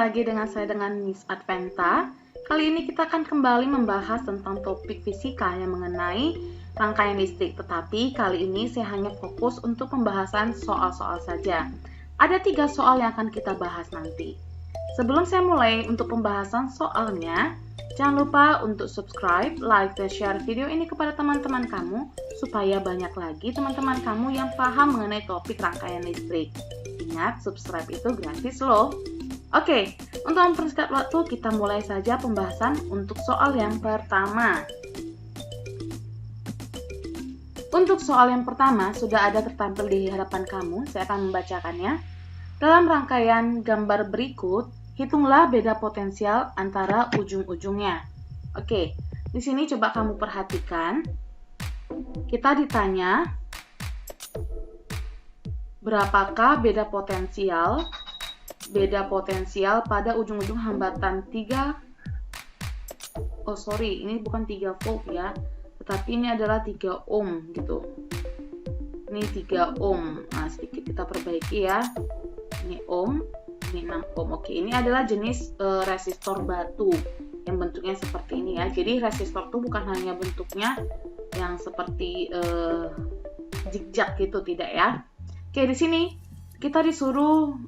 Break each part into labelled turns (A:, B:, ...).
A: lagi dengan saya dengan Miss Adventa. Kali ini kita akan kembali membahas tentang topik fisika yang mengenai rangkaian listrik. Tetapi kali ini saya hanya fokus untuk pembahasan soal-soal saja. Ada 3 soal yang akan kita bahas nanti. Sebelum saya mulai untuk pembahasan soalnya, jangan lupa untuk subscribe, like, dan share video ini kepada teman-teman kamu supaya banyak lagi teman-teman kamu yang paham mengenai topik rangkaian listrik. Ingat, subscribe itu gratis loh. Oke, untuk mempersingkat waktu, kita mulai saja pembahasan untuk soal yang pertama. Untuk soal yang pertama, sudah ada tertampil di hadapan kamu. Saya akan membacakannya. Dalam rangkaian gambar berikut, hitunglah beda potensial antara ujung-ujungnya. Oke, di sini coba kamu perhatikan. Kita ditanya, berapakah beda potensial pada ujung-ujung hambatan 3, ini bukan 3 volt ya, tetapi ini adalah 3 ohm gitu. Ini 3 ohm. Nah, sedikit kita perbaiki ya. Ini ohm, ini 6 ohm. Oke, ini adalah jenis resistor batu yang bentuknya seperti ini ya. Jadi resistor itu bukan hanya bentuknya yang seperti zigzag gitu, tidak ya. Oke, di sini kita disuruh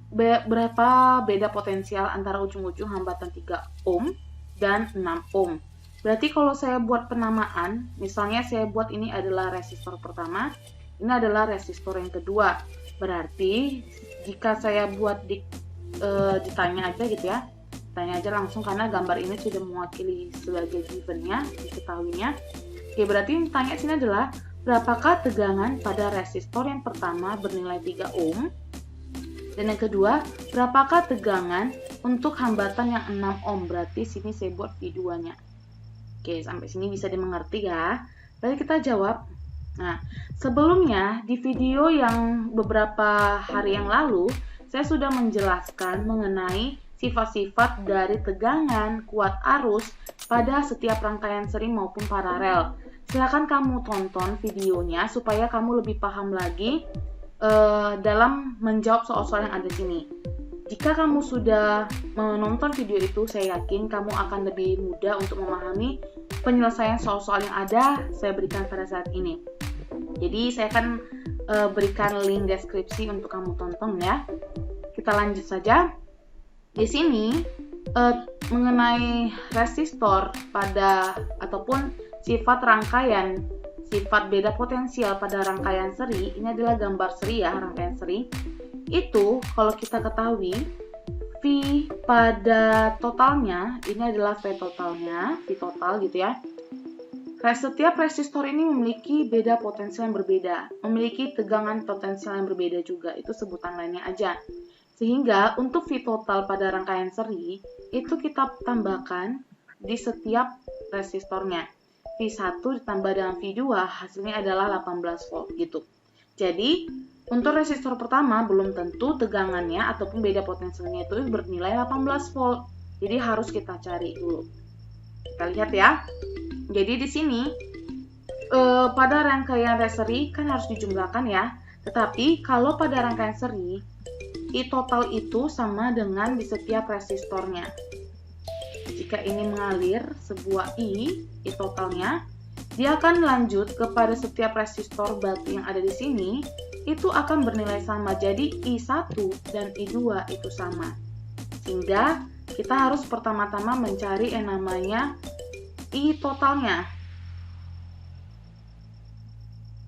A: berapa beda potensial antara ujung-ujung hambatan 3 ohm dan 6 ohm. Berarti kalau saya buat penamaan, misalnya saya buat ini adalah resistor pertama, ini adalah resistor yang kedua. Berarti jika saya buat ditanya aja gitu ya, tanya aja langsung karena gambar ini sudah mewakili sebagai givennya, diketahuinya. Oke, berarti yang tanya sini adalah berapakah tegangan pada resistor yang pertama bernilai 3 ohm, dan yang kedua, berapakah tegangan untuk hambatan yang 6 ohm? Berarti sini saya buat V2-nya. Oke, sampai sini bisa dimengerti ya. Lalu kita jawab. Nah, sebelumnya di video yang beberapa hari yang lalu, saya sudah menjelaskan mengenai sifat-sifat dari tegangan, kuat arus pada setiap rangkaian seri maupun paralel. Silakan kamu tonton videonya supaya kamu lebih paham lagi dalam menjawab soal-soal yang ada di sini. Jika kamu sudah menonton video itu, saya yakin kamu akan lebih mudah untuk memahami penyelesaian soal-soal yang ada saya berikan pada saat ini. Jadi saya akan berikan link deskripsi untuk kamu tonton ya. Kita lanjut saja. Di sini mengenai resistor ataupun sifat rangkaian, sifat beda potensial pada rangkaian seri, ini adalah gambar seri ya, rangkaian seri. Itu kalau kita ketahui V pada totalnya, ini adalah V totalnya, V total gitu ya. Setiap resistor ini memiliki beda potensial yang berbeda, memiliki tegangan potensial yang berbeda juga, itu sebutan lainnya aja. Sehingga untuk V total pada rangkaian seri, itu kita tambahkan di setiap resistornya. V1 ditambah dengan V2 hasilnya adalah 18 volt gitu. Jadi untuk resistor pertama belum tentu tegangannya ataupun beda potensialnya itu bernilai 18 volt. Jadi harus kita cari dulu. Kita lihat ya. Jadi di sini pada rangkaian seri kan harus dijumlahkan ya. Tetapi kalau pada rangkaian seri, I total itu sama dengan di setiap resistornya. Jika ini mengalir sebuah I totalnya, dia akan lanjut kepada setiap resistor batu yang ada di sini, itu akan bernilai sama. Jadi I1 dan I2 itu sama. Sehingga kita harus pertama-tama mencari yang namanya I totalnya.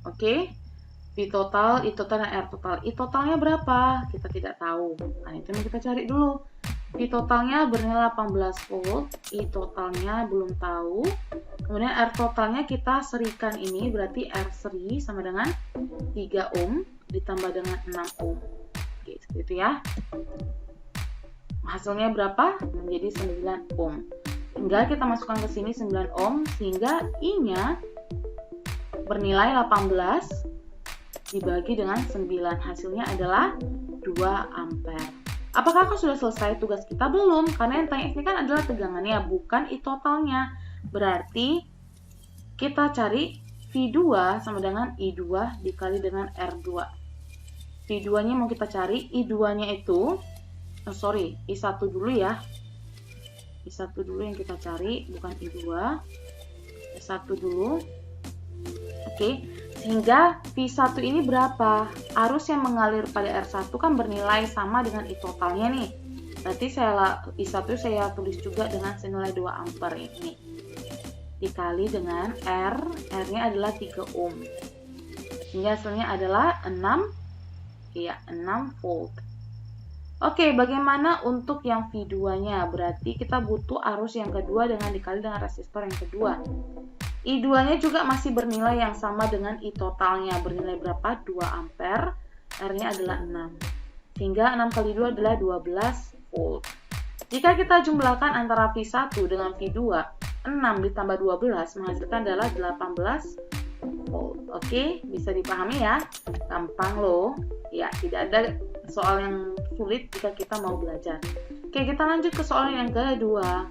A: Oke. V total, I total, dan R total. I totalnya berapa? Kita tidak tahu. Nah, itu yang kita cari dulu. V totalnya bernilai 18 volt, I totalnya belum tahu. Kemudian R totalnya kita serikan ini, berarti R seri sama dengan 3 ohm ditambah dengan 6 ohm. Oke, seperti itu ya. Hasilnya berapa? Menjadi 9 ohm. Tinggal kita masukkan ke sini 9 ohm, sehingga I-nya bernilai 18 dibagi dengan 9. Hasilnya adalah 2 ampere. Apakah sudah selesai tugas kita? Belum, karena yang tanya ini kan adalah tegangannya, bukan I totalnya. Berarti kita cari V2 sama dengan I2 dikali dengan R2. V2-nya mau kita cari, I2-nya itu I1 dulu ya. I1 dulu yang kita cari, bukan I2. I1 dulu. Oke, sehingga V1 ini berapa? Arus yang mengalir pada R1 kan bernilai sama dengan I totalnya nih. Berarti I1 saya tulis juga dengan senilai 2 ampere ini. Dikali dengan R-nya adalah 3 ohm. Sehingga hasilnya adalah 6 volt. Oke, bagaimana untuk yang V2-nya? Berarti kita butuh arus yang kedua dengan dikali dengan resistor yang kedua. I2-nya juga masih bernilai yang sama dengan I totalnya. Bernilai berapa? 2 ampere. R-nya adalah 6. Sehingga 6 kali 2 adalah 12 volt. Jika kita jumlahkan antara V1 dengan V2, 6 ditambah 12 menghasilkan adalah 18 volt. Oke, bisa dipahami ya? Gampang loh. Ya, tidak ada soal yang sulit jika kita mau belajar. Oke, kita lanjut ke soal yang kedua.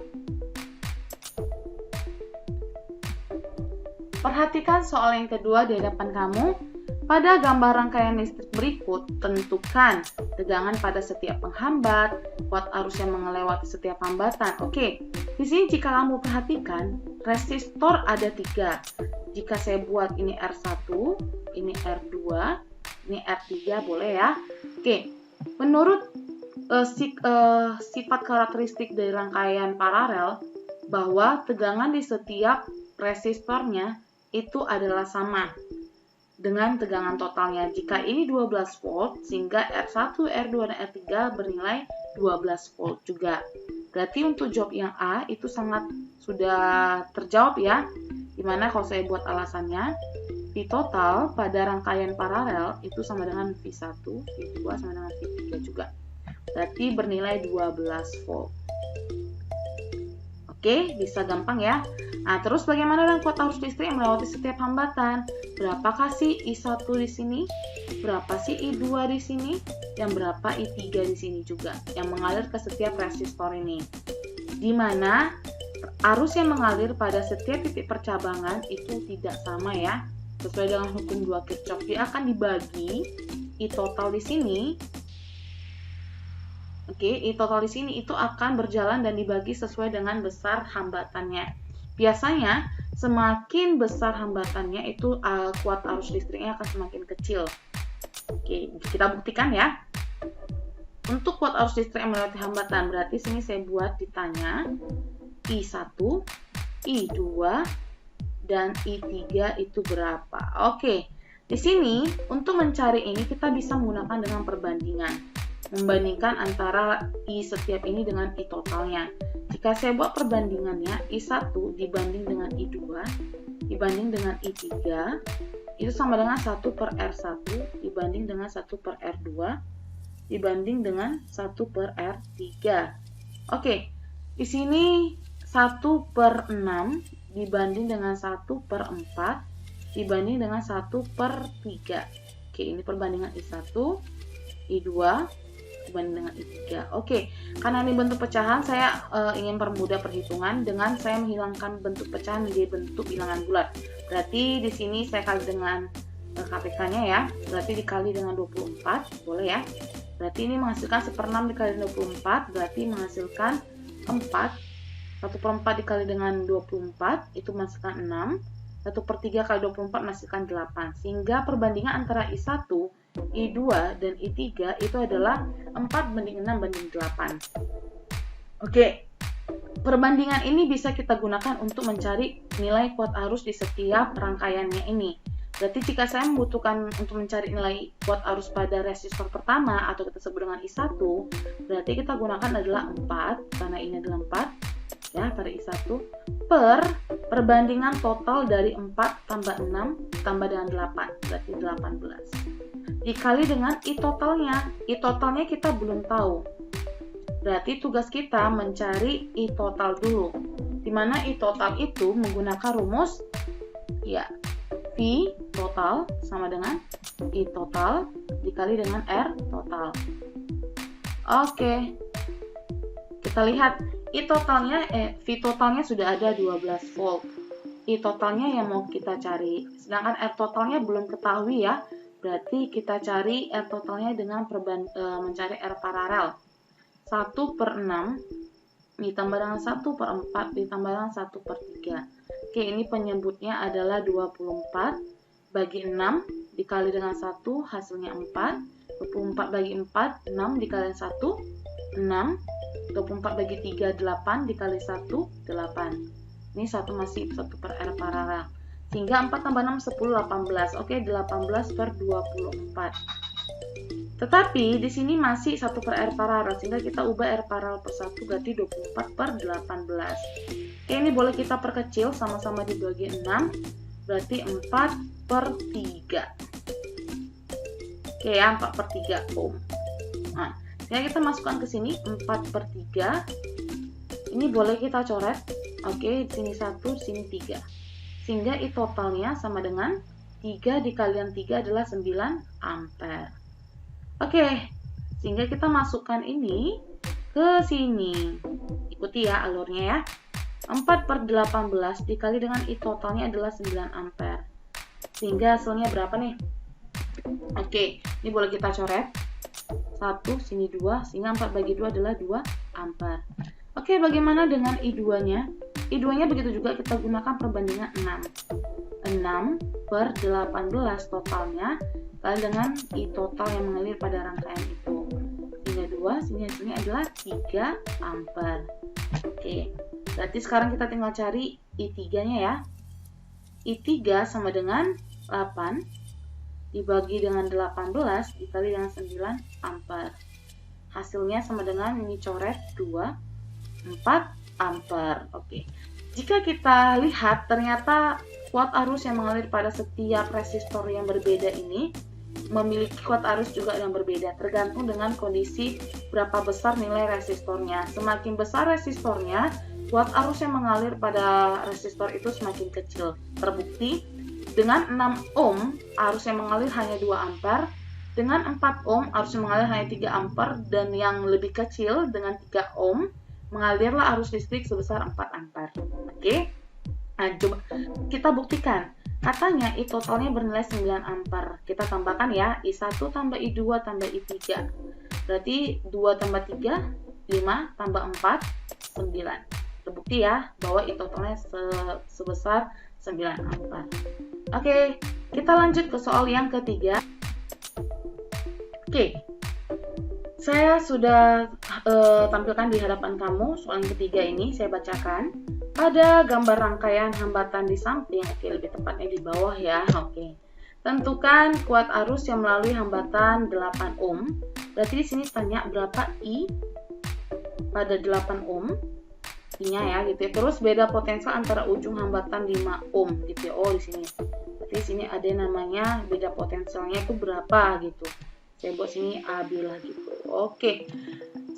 A: Perhatikan soal yang kedua di hadapan kamu. Pada gambar rangkaian listrik berikut, tentukan tegangan pada setiap penghambat, kuat arus yang melewati setiap hambatan. Oke, di sini jika kamu perhatikan, resistor ada 3. Jika saya buat ini R1, ini R2, ini R3 boleh ya. Oke, menurut sifat karakteristik dari rangkaian paralel, bahwa tegangan di setiap resistornya itu adalah sama dengan tegangan totalnya. Jika ini 12 volt, sehingga R1, R2, dan R3 bernilai 12 volt juga. Berarti untuk jawab yang A itu sangat sudah terjawab ya. Dimana kalau saya buat alasannya, V total pada rangkaian paralel itu sama dengan V1, V2 sama dengan V3 juga. Berarti bernilai 12 volt. Oke, bisa gampang ya. Nah, terus bagaimana dengan kuat arus listrik yang melewati setiap hambatan? Berapakah sih I1 di sini? Berapa sih I2 di sini? Yang berapa I3 di sini juga? Yang mengalir ke setiap resistor ini. Di mana arus yang mengalir pada setiap titik percabangan itu tidak sama ya. Sesuai dengan hukum 2 Kirchhoff, dia akan dibagi I total di sini. Oke, I total di sini itu akan berjalan dan dibagi sesuai dengan besar hambatannya. Biasanya semakin besar hambatannya itu kuat arus listriknya akan semakin kecil. Oke, kita buktikan ya. Untuk kuat arus listrik yang melewati hambatan, berarti sini saya buat ditanya I1, I2, dan I3 itu berapa. Oke, di sini untuk mencari ini kita bisa menggunakan dengan perbandingan. Membandingkan antara I setiap ini dengan I totalnya. Jika saya buat perbandingannya, I1 dibanding dengan I2 dibanding dengan I3 itu sama dengan 1 per R1 dibanding dengan 1 per R2 dibanding dengan 1 per R3. Oke, di sini 1 per 6 dibanding dengan 1 per 4 dibanding dengan 1 per 3. Oke, ini perbandingan I1, I2 dibanding dengan I3. Oke, karena ini bentuk pecahan, saya ingin permudah perhitungan dengan saya menghilangkan bentuk pecahan menjadi bentuk bilangan bulat. Berarti di sini saya kali dengan KPK-nya ya. Berarti dikali dengan 24, boleh ya. Berarti ini menghasilkan 1/6 dikali dengan 24, berarti menghasilkan 4. 1/4 dikali dengan 24, itu menghasilkan 6. 1/3 kali 24 menghasilkan 8. Sehingga perbandingan antara I1, I2 dan I3 itu adalah 4:6:8. Oke, perbandingan ini bisa kita gunakan untuk mencari nilai kuat arus di setiap rangkaiannya ini. Berarti jika saya membutuhkan untuk mencari nilai kuat arus pada resistor pertama atau kita sebut dengan I1, berarti kita gunakan adalah 4, karena ini adalah 4 ya pada I1, per perbandingan total dari 4 tambah 6 tambah dengan 8, berarti 18. Dikali dengan I totalnya. I totalnya kita belum tahu. Berarti tugas kita mencari I total dulu. Dimana I total itu menggunakan rumus ya V total sama dengan I total dikali dengan R total. Oke. Kita lihat V totalnya sudah ada 12 volt. I totalnya yang mau kita cari. Sedangkan R totalnya belum ketahui ya. Berarti kita cari R totalnya dengan mencari R paralel. 1 per 6 ditambah dengan 1 per 4 ditambah dengan 1 per 3. Oke, ini penyebutnya adalah 24 bagi 6 dikali dengan 1 hasilnya 4. 24 bagi 4, 6 dikali 1, 6. 24 bagi 3, 8 dikali 1, 8. Ini masih 1 per R paralel. Sehingga 4 tambah 6, 10, 18. Oke, 18 per 24. Tetapi di sini masih 1 per R paralel, sehingga kita ubah R paralel per 1 berarti 24 per 18. Oke, ini boleh kita perkecil, sama-sama dibagi 6, berarti 4 per 3. Oke ya, 4 per 3 ohm. Nah, ya kita masukkan ke sini 4 per 3. Ini boleh kita coret. Oke, di sini 1, di sini 3. Sehingga I totalnya sama dengan 3 dikalikan 3 adalah 9 ampere. Oke, sehingga kita masukkan ini ke sini. Ikuti ya alurnya ya. 4 per 18 dikali dengan I totalnya adalah 9 ampere. Sehingga hasilnya berapa nih? Oke, ini boleh kita coret. 1, sini 2, sehingga 4 bagi 2 adalah 2 ampere. Oke, bagaimana dengan I2-nya? I2-nya begitu juga kita gunakan perbandingan 6. 6 per 18 totalnya kali dengan I total yang mengalir pada rangkaian itu. Sehingga 2, sini hasilnya adalah 3 ampere. Oke, berarti sekarang kita tinggal cari I3-nya ya. I3 sama dengan 8 dibagi dengan 18 dikali dengan 9 ampere. Hasilnya sama dengan ini coret 2, 4 ampere. Oke. Jika kita lihat ternyata kuat arus yang mengalir pada setiap resistor yang berbeda ini memiliki kuat arus juga yang berbeda, tergantung dengan kondisi berapa besar nilai resistornya. Semakin besar resistornya, kuat arus yang mengalir pada resistor itu semakin kecil. Terbukti dengan 6 ohm arus yang mengalir hanya 2 ampere, dengan 4 ohm arus yang mengalir hanya 3 ampere, dan yang lebih kecil dengan 3 ohm mengalirlah arus listrik sebesar 4 ampere. Oke. Nah, coba kita buktikan. Katanya I totalnya bernilai 9 ampere. Kita tambahkan ya, I1 tambah I2 tambah I3. Berarti 2 tambah 3, 5 tambah 4, 9. Terbukti ya bahwa I totalnya sebesar 9 ampere. Oke, kita lanjut ke soal yang ketiga. Oke, saya sudah tampilkan di hadapan kamu soal yang ketiga ini. Saya bacakan. Pada gambar rangkaian hambatan di samping, oke lebih tepatnya di bawah ya. Oke, tentukan kuat arus yang melalui hambatan 8 ohm. Berarti di sini tanya berapa I pada 8 ohm. I-nya ya gitu ya. Terus beda potensial antara ujung hambatan 5 ohm gitu ya. Oh di sini. Berarti di sini ada namanya beda potensialnya itu berapa gitu. Saya buat sini AB lah gitu. Oke.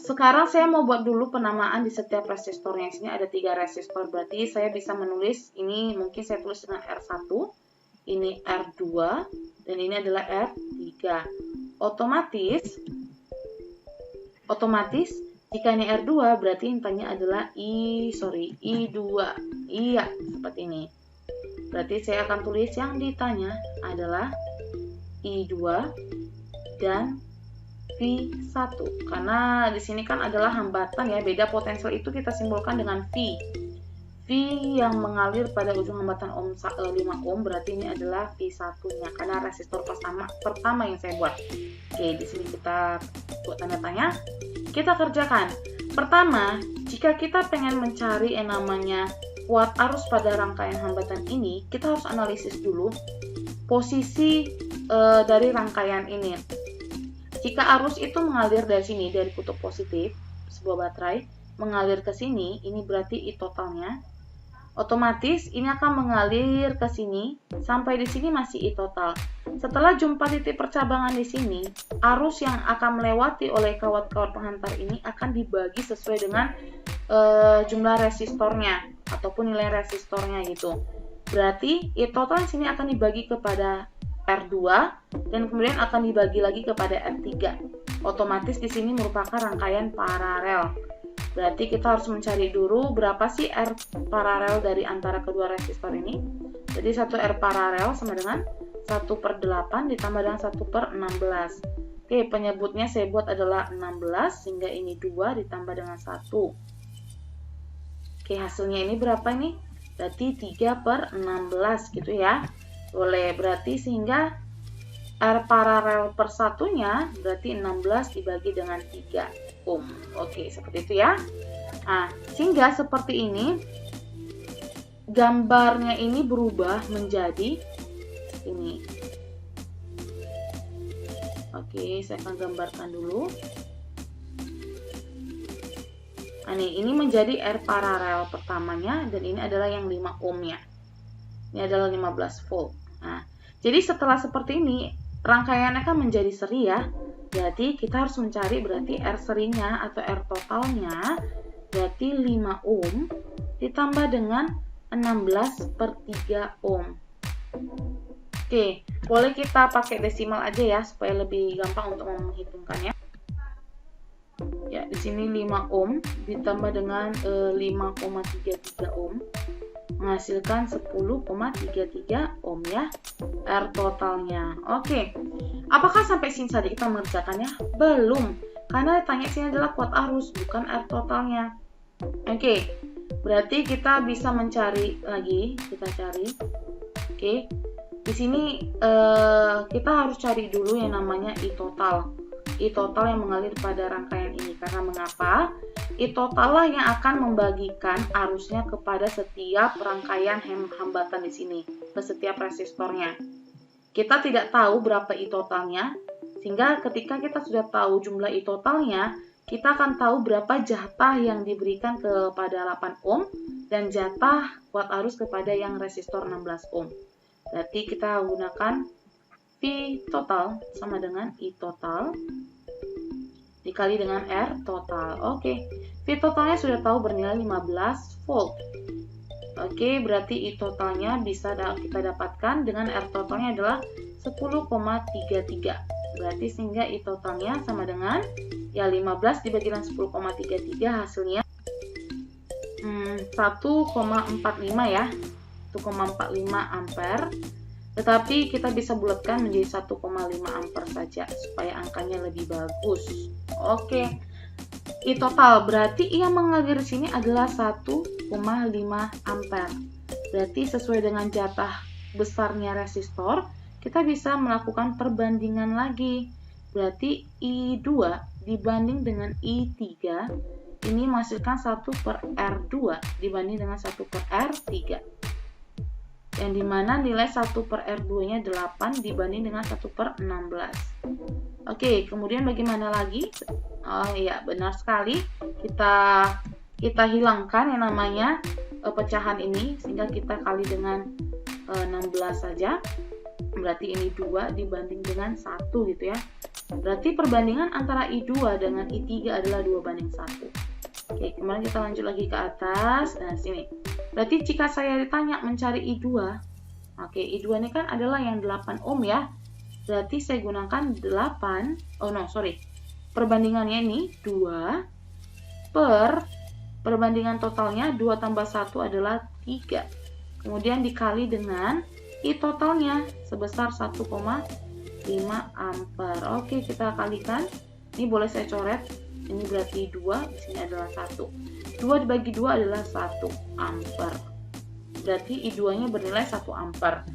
A: Sekarang saya mau buat dulu penamaan di setiap resistornya. Di sini ada 3 resistor. Berarti saya bisa menulis ini mungkin saya tulis dengan R1, ini R2, dan ini adalah R3. Otomatis jika ini R2 berarti intannya adalah I2. Iya, seperti ini. Berarti saya akan tulis yang ditanya adalah I2 dan V1. Karena di sini kan adalah hambatan ya, beda potensial itu kita simbolkan dengan V. V yang mengalir pada ujung hambatan 5 ohm berarti ini adalah V1-nya karena resistor pertama yang saya buat. Oke, di sini kita buat tanda tanya. Kita kerjakan. Pertama, jika kita pengen mencari yang namanya kuat arus pada rangkaian hambatan ini, kita harus analisis dulu posisi dari rangkaian ini. Jika arus itu mengalir dari sini, dari kutub positif, sebuah baterai, mengalir ke sini, ini berarti I totalnya. Otomatis ini akan mengalir ke sini, sampai di sini masih I total. Setelah jumpa titik percabangan di sini, arus yang akan melewati oleh kawat-kawat penghantar ini akan dibagi sesuai dengan jumlah resistornya, ataupun nilai resistornya gitu. Berarti I total sini akan dibagi kepada R2 dan kemudian akan dibagi lagi kepada R3. Otomatis di sini merupakan rangkaian paralel. Berarti kita harus mencari dulu berapa sih R paralel dari antara kedua resistor ini. Jadi 1 R paralel sama dengan 1/8 ditambah dengan 1/16. Oke, penyebutnya saya buat adalah 16, sehingga ini 2 ditambah dengan 1. Oke, hasilnya ini berapa nih? Berarti 3/16 gitu ya. Boleh, berarti sehingga R paralel per satunya berarti 16 dibagi dengan 3 ohm. Oke, seperti itu ya. Nah, sehingga seperti ini gambarnya ini berubah menjadi ini. Oke, saya akan gambarkan dulu. Nah, ini menjadi R paralel pertamanya dan ini adalah yang 5 ohmnya. Ini adalah 15 volt. Nah, jadi setelah seperti ini rangkaiannya kan menjadi seri ya. Jadi kita harus mencari berarti R serinya atau R totalnya berarti 5 ohm ditambah dengan 16/3 ohm. Oke, boleh kita pakai desimal aja ya supaya lebih gampang untuk menghitungkannya. Ya, di sini 5 ohm ditambah dengan 5,33 ohm menghasilkan 10,33 ohm ya, R totalnya. Oke, apakah sampai sini saja kita mengerjakannya? Belum, karena ditanya sini adalah kuat arus, bukan R totalnya. Oke, berarti kita bisa mencari lagi, kita cari. Oke, di sini kita harus cari dulu yang namanya I total. I total yang mengalir pada rangkaian ini. Karena mengapa? I total lah yang akan membagikan arusnya kepada setiap rangkaian hambatan di sini, ke setiap resistornya. Kita tidak tahu berapa I totalnya, sehingga ketika kita sudah tahu jumlah I totalnya, kita akan tahu berapa jatah yang diberikan kepada 8 ohm dan jatah kuat arus kepada yang resistor 16 ohm. Berarti kita gunakan V total sama dengan I total dikali dengan R total. Oke, V totalnya sudah tahu bernilai 15 volt. Oke, berarti I totalnya bisa kita dapatkan dengan R totalnya adalah 10,33. Berarti sehingga I totalnya sama dengan ya 15 dibagi dengan 10,33 hasilnya 1,45 ya. 1,45 ampere, tetapi kita bisa bulatkan menjadi 1,5 ampere saja supaya angkanya lebih bagus. Oke, I total berarti yang mengalir di sini adalah 1,5 ampere. Berarti sesuai dengan jatah besarnya resistor, kita bisa melakukan perbandingan lagi. Berarti I2 dibanding dengan I3 ini menghasilkan 1/R2 dibanding dengan 1/R3. Yang dimana nilai 1/R2 nya 8 dibanding dengan 1/16. Oke, kemudian bagaimana lagi? Oh iya, benar sekali. Kita hilangkan yang namanya pecahan ini, sehingga kita kali dengan 16 saja. Berarti ini 2 dibanding dengan 1 gitu ya. Berarti perbandingan antara I2 dengan I3 adalah 2/1. Oke, kemudian kita lanjut lagi ke atas. Nah, sini. Berarti jika saya ditanya mencari I2, oke, I2 ini kan adalah yang 8 ohm ya. Berarti saya gunakan 8, perbandingannya ini 2 per perbandingan totalnya 2 tambah 1 adalah 3. Kemudian dikali dengan I totalnya sebesar 1,5 ampere. Oke, kita kalikan. Ini boleh saya coret. Ini berarti 2, di sini adalah 1. 2 dibagi 2 adalah 1 ampere. Berarti I2-nya bernilai 1 ampere.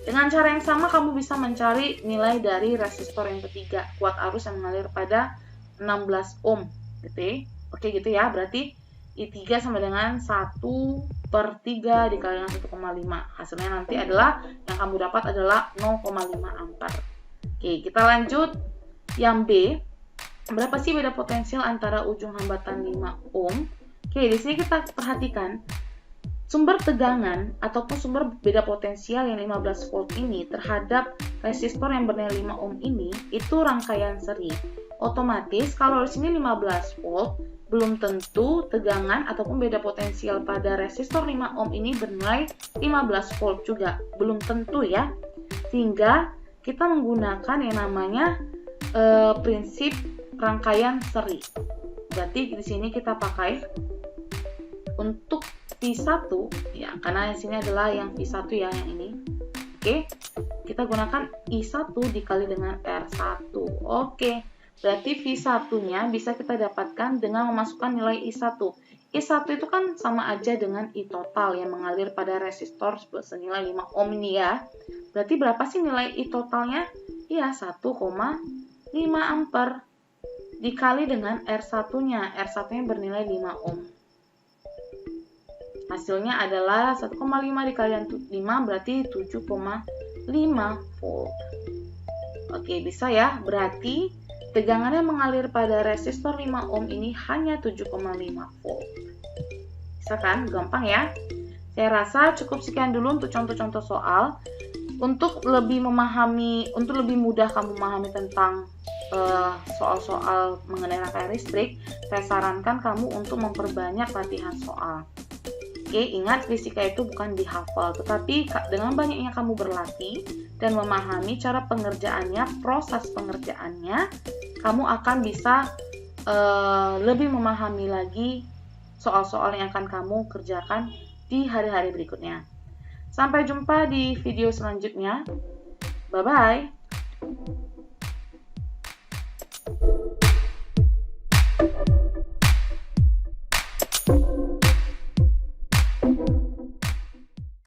A: Dengan cara yang sama kamu bisa mencari nilai dari resistor yang ketiga, kuat arus yang mengalir pada 16 ohm, gitu ya. Oke gitu ya, berarti I3 sama dengan 1/3 dikali dengan 1,5. Hasilnya nanti adalah, yang kamu dapat adalah 0,5 ampere. Oke, kita lanjut yang B. Berapa sih beda potensial antara ujung hambatan 5 ohm? Oke, di sini kita perhatikan sumber tegangan ataupun sumber beda potensial yang 15 volt ini terhadap resistor yang bernilai 5 ohm ini itu rangkaian seri. Otomatis kalau di sini 15 volt, belum tentu tegangan ataupun beda potensial pada resistor 5 ohm ini bernilai 15 volt juga, belum tentu ya. Sehingga kita menggunakan yang namanya prinsip rangkaian seri. Berarti di sini kita pakai untuk V1 ya, karena di sini adalah yang V1 ya, yang ini. Oke. Kita gunakan I1 dikali dengan R1 R1. Oke, berarti V1-nya bisa kita dapatkan dengan memasukkan nilai I1. I1 itu kan sama aja dengan I total yang mengalir pada resistor senilai 5 ohm ini ya. Berarti berapa sih nilai I totalnya? Iya, 1,5 ampere dikali dengan R1-nya. R1-nya bernilai 5 ohm. Hasilnya adalah 1,5 dikali 5 berarti 7,5 volt. Oke, bisa ya. Berarti tegangan yang mengalir pada resistor 5 ohm ini hanya 7,5 volt. Bisa kan? Gampang ya? Saya rasa cukup sekian dulu untuk contoh-contoh soal. Untuk lebih mudah kamu memahami tentang soal-soal mengenai rangkaian listrik, saya sarankan kamu untuk memperbanyak latihan soal. Oke, ingat fisika itu bukan dihafal, tetapi dengan banyaknya kamu berlatih dan memahami cara pengerjaannya, proses pengerjaannya, kamu akan bisa lebih memahami lagi soal-soal yang akan kamu kerjakan di hari-hari berikutnya. Sampai jumpa di video selanjutnya. Bye-bye.